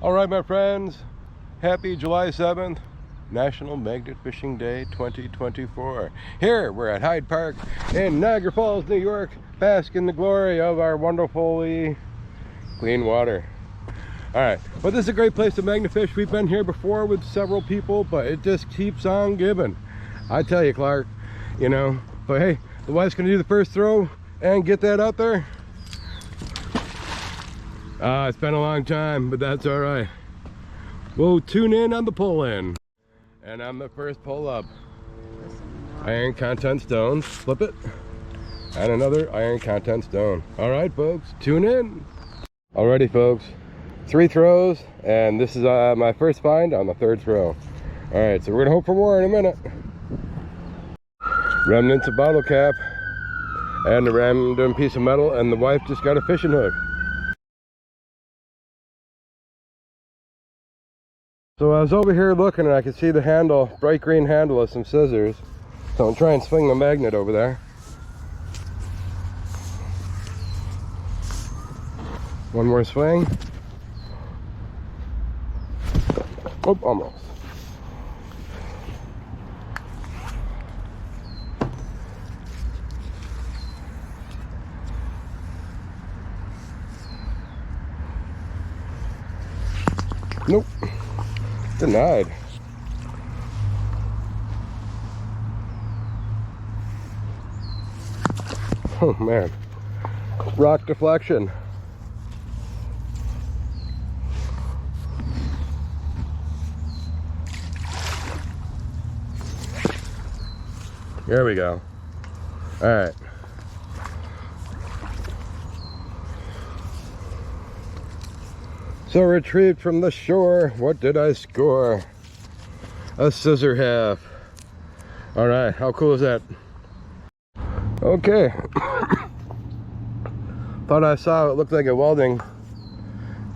All right, my friends, happy July 7th, National Magnet Fishing Day 2024. Here, we're at Hyde Park in Niagara Falls, New York, bask in the glory of our wonderfully clean water. All right, well, this is a great place to magnet fish. We've been here before with several people, but it just keeps on giving. I tell you, Clark, you know, but hey, the wife's gonna do the first throw and get that out there. It's been a long time, but that's all right. We'll tune in on the pull-in. And on the first pull-up, iron content stone, flip it, and another iron content stone. All right, folks, tune in. Alrighty, folks, 3 throws, and this is my first find on the 3rd throw. All right, so we're gonna hope for more in a minute. Remnants of bottle cap, and a random piece of metal, and the wife just got a fishing hook. So I was over here looking and I could see the handle, bright green handle of some scissors. So I'm trying to swing the magnet over there. One more swing. Oh, almost. Nope. Denied. Oh man, rock deflection. There we go. All right. So retrieved from the shore, what did I score? A scissor half. All right, how cool is that? Okay. Thought I saw it looked like a welding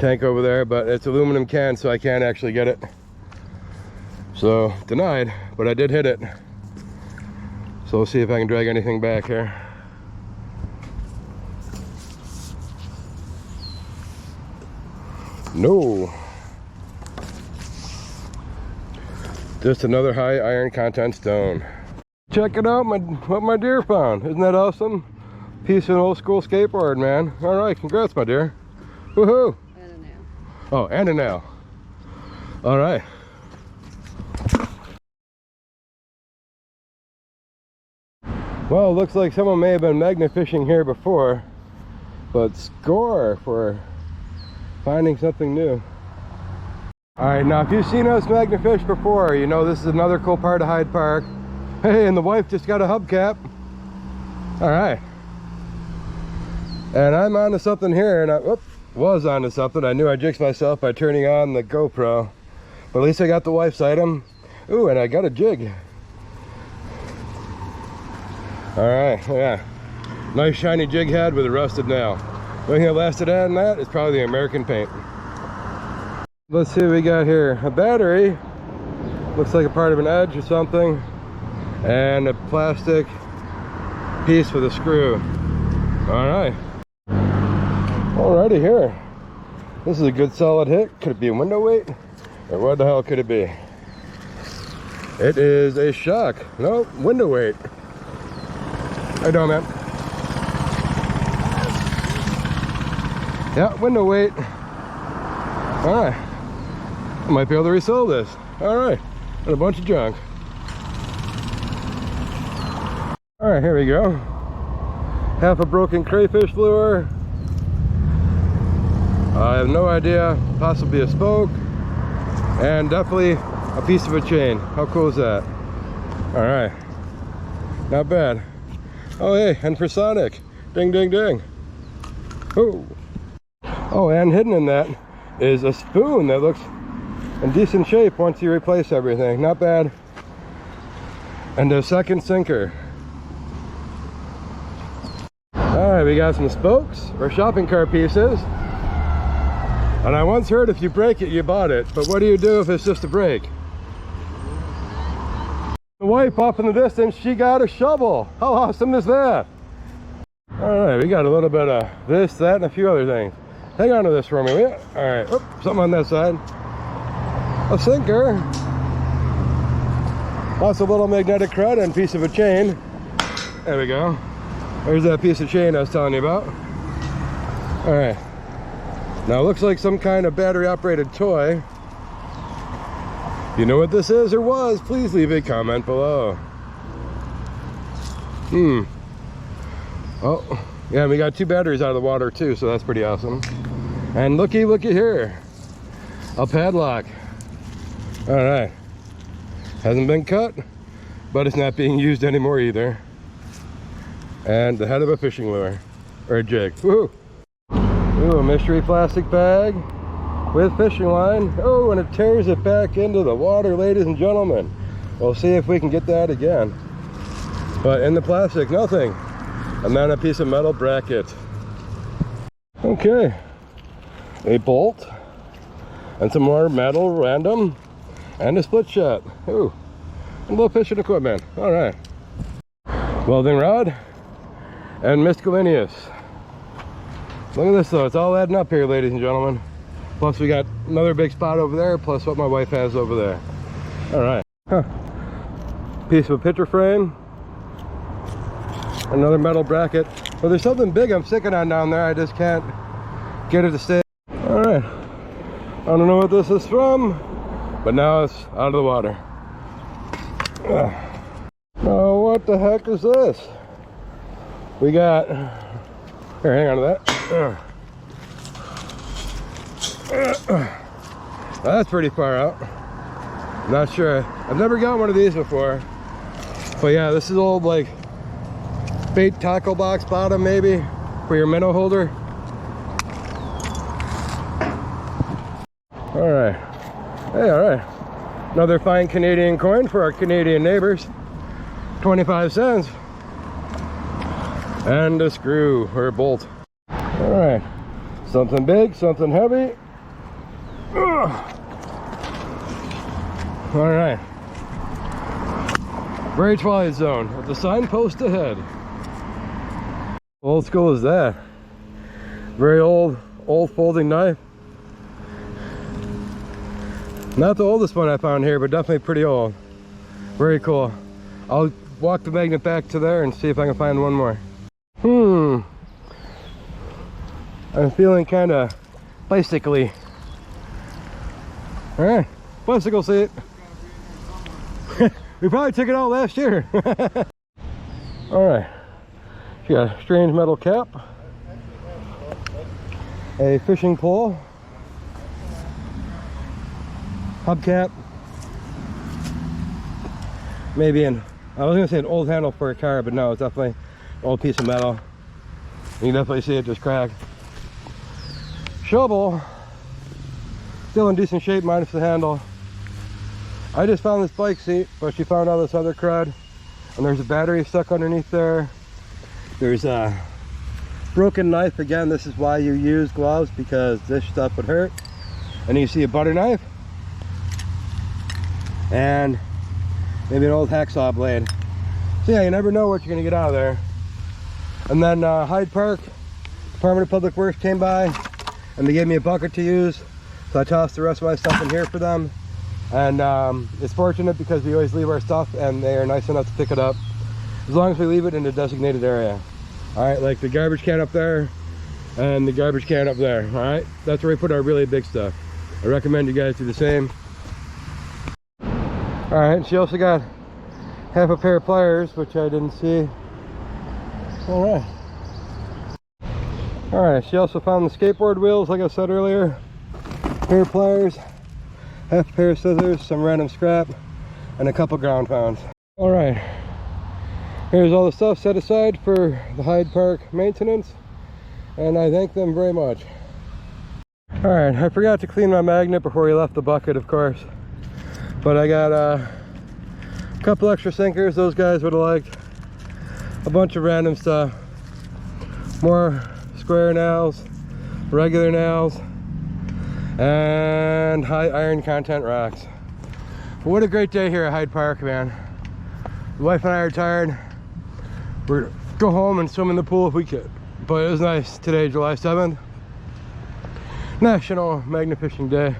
tank over there, but it's aluminum can, so I can't actually get it. So denied, but I did hit it. So we'll see if I can drag anything back here. No. Just another high iron content stone. Check it out, what my deer found. Isn't that awesome? Piece of an old school skateboard, man. All right, congrats, my dear. Woohoo! And a nail. Oh, and a nail. All right. Well, it looks like someone may have been magnet fishing here before, but score for finding something new. All right, now if you've seen us magnet fish before, you know this is another cool part of Hyde Park. Hey, and the wife just got a hubcap. All right. And I'm onto something here, and I was onto something. I knew I jinxed myself by turning on the GoPro, but at least I got the wife's item. Ooh, and I got a jig. All right, yeah. Nice shiny jig head with a rusted nail. The only thing that lasted on that is probably the American paint. Let's see what we got here. A battery. Looks like a part of an edge or something. And a plastic piece with a screw. Alright. Alrighty here. This is a good solid hit. Could it be a window weight? Or what the hell could it be? It is a shock. No, window weight. How you doing, man? Yeah, window weight. All right, I might be able to resell this. All right, and a bunch of junk. All right, here we go. Half a broken crayfish lure. I have no idea, possibly a spoke, and definitely a piece of a chain. How cool is that? All right, not bad. Oh hey, and for Sonic, ding ding ding. Oh. Oh, and hidden in that is a spoon that looks in decent shape once you replace everything. Not bad. And a second sinker. Alright, we got some spokes or shopping cart pieces. And I once heard if you break it, you bought it. But what do you do if it's just a break? The wife off in the distance, she got a shovel. How awesome is that? All right, we got a little bit of this, that, and a few other things. hang on to this for me, will you? All right, oop, something on that side. A sinker. Lots of little magnetic crud and piece of a chain. There we go. There's that piece of chain I was telling you about. All right. Now it looks like some kind of battery operated toy. If you know what this is or was, please leave a comment below. Oh, yeah, we got 2 batteries out of the water too, so that's pretty awesome. And looky here, a padlock. All right, hasn't been cut, but it's not being used anymore either. And the head of a fishing lure, or a jig. Woohoo! Ooh, a mystery plastic bag with fishing line. Oh, and it tears it back into the water, ladies and gentlemen. We'll see if we can get that again. But in the plastic, nothing. And then a piece of metal bracket. Okay, a bolt and some more metal random and a split shot. Ooh, a little fishing equipment. All right, welding rod and miscellaneous. Look at this though, it's all adding up here, ladies and gentlemen. Plus we got another big spot over there, plus what my wife has over there. All right, piece of a picture frame. Another metal bracket. Well, there's something big I'm sticking on down there. I just can't get it to stay. All right. I don't know what this is from, but now it's out of the water. Oh, what the heck is this? We got, here, hang on to that. That's pretty far out. Not sure. I've never got one of these before. But yeah, this is old, like, bait tackle box bottom maybe for your minnow holder. All right, hey, all right, another fine Canadian coin for our Canadian neighbors. 25 cents. And a screw or a bolt. All right, something big, something heavy. Ugh. All right, very Twilight Zone with the signpost ahead. Old school is that. Very old folding knife. Not the oldest one I found here, but definitely pretty old. Very cool. I'll walk the magnet back to there and see if I can find one more. I'm feeling kind of bicycle-y. All right, bicycle seat. We probably took it out last year. All right. You got a strange metal cap, a fishing pole, hubcap, maybe I was gonna say an old handle for a car, but no, it's definitely an old piece of metal. You can definitely see it just cracked. Shovel, still in decent shape minus the handle. I just found this bike seat, but she found all this other crud, and there's a battery stuck underneath there. There's a broken knife. Again, this is why you use gloves, because this stuff would hurt. And you see a butter knife and maybe an old hacksaw blade. So yeah, you never know what you're gonna get out of there. And then Hyde Park Department of Public Works came by and they gave me a bucket to use, so I tossed the rest of my stuff in here for them. And it's fortunate because we always leave our stuff and they are nice enough to pick it up, as long as we leave it in a designated area. All right, like the garbage can up there and the garbage can up there. All right, that's where we put our really big stuff. I recommend you guys do the same. All right, she also got half a pair of pliers, which I didn't see. All right, she also found the skateboard wheels, like I said earlier. Pair of pliers, half a pair of scissors, some random scrap, and a couple ground pounds. All right, here's all the stuff set aside for the Hyde Park maintenance, and I thank them very much. All right, I forgot to clean my magnet before we left the bucket, of course, but I got a couple extra sinkers those guys would have liked, a bunch of random stuff, more square nails, regular nails, and high iron content rocks. What a great day here at Hyde Park, man. The wife and I are tired. We're gonna go home and swim in the pool if we could, but it was nice today, July 7th. National Magna Fishing Day.